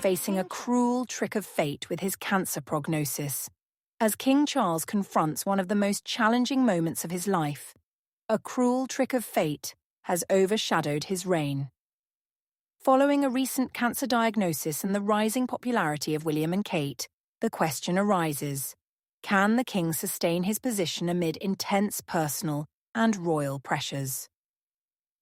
facing a cruel trick of fate with his cancer prognosis, as King Charles confronts one of the most challenging moments of his life. A cruel trick of fate has overshadowed his reign. Following a recent cancer diagnosis and the rising popularity of William and Kate, the question arises: can the king sustain his position amid intense personal and royal pressures?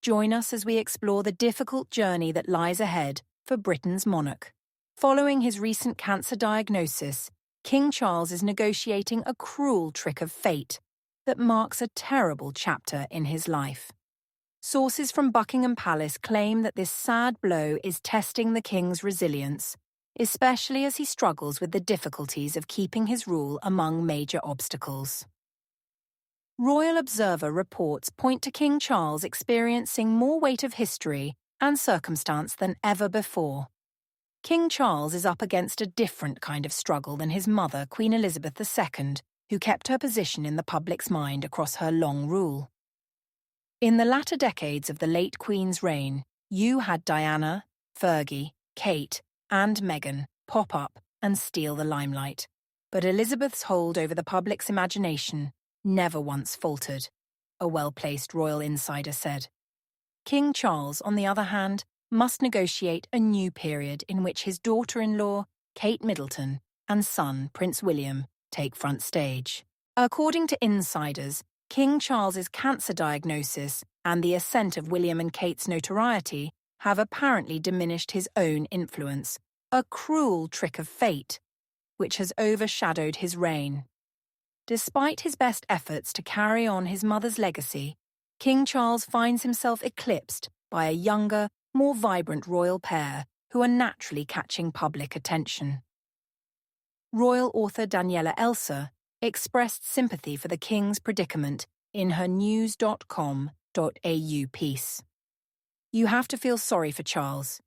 Join us as we explore the difficult journey that lies ahead for Britain's monarch. Following his recent cancer diagnosis, King Charles is negotiating a cruel trick of fate that marks a terrible chapter in his life. Sources from Buckingham Palace claim that this sad blow is testing the king's resilience, especially as he struggles with the difficulties of keeping his rule among major obstacles. Royal Observer reports point to King Charles experiencing more weight of history and circumstance than ever before. King Charles is up against a different kind of struggle than his mother, Queen Elizabeth II, who kept her position in the public's mind across her long rule. In the latter decades of the late Queen's reign, you had Diana, Fergie, Kate, and Meghan pop up and steal the limelight. But Elizabeth's hold over the public's imagination never once faltered, a well-placed royal insider said. King Charles, on the other hand, must negotiate a new period in which his daughter-in-law, Kate Middleton, and son, Prince William, take front stage. According to insiders, King Charles's cancer diagnosis and the ascent of William and Kate's notoriety have apparently diminished his own influence, a cruel trick of fate, which has overshadowed his reign. Despite his best efforts to carry on his mother's legacy, King Charles finds himself eclipsed by a younger, more vibrant royal pair who are naturally catching public attention. Royal author Daniela Elsa expressed sympathy for the king's predicament in her news.com.au piece. You have to feel sorry for Charles,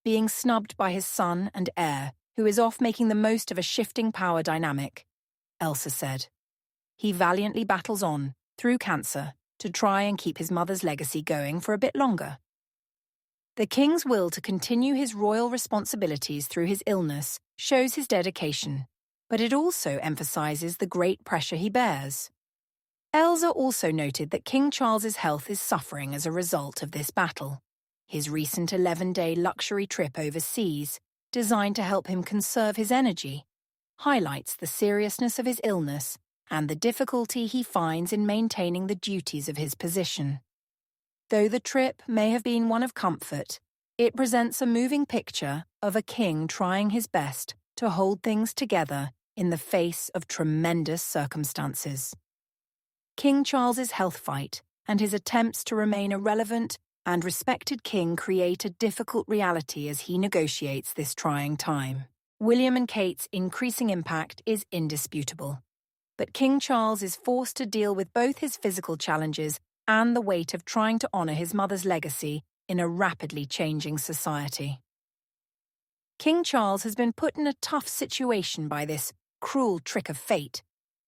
being snubbed by his son and heir, who is off making the most of a shifting power dynamic, Elsa said. He valiantly battles on, through cancer, to try and keep his mother's legacy going for a bit longer. The king's will to continue his royal responsibilities through his illness shows his dedication, but it also emphasizes the great pressure he bears. Elsa also noted that King Charles's health is suffering as a result of this battle. His recent 11-day luxury trip overseas, designed to help him conserve his energy, highlights the seriousness of his illness and the difficulty he finds in maintaining the duties of his position. Though the trip may have been one of comfort, it presents a moving picture of a king trying his best to hold things together in the face of tremendous circumstances. King Charles's health fight and his attempts to remain a relevant and respected king create a difficult reality as he negotiates this trying time. William and Kate's increasing impact is indisputable, but King Charles is forced to deal with both his physical challenges and the weight of trying to honor his mother's legacy in a rapidly changing society. King Charles has been put in a tough situation by this cruel trick of fate,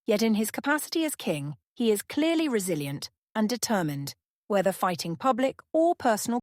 yet in his capacity as king, he is clearly resilient and determined, whether fighting public or personal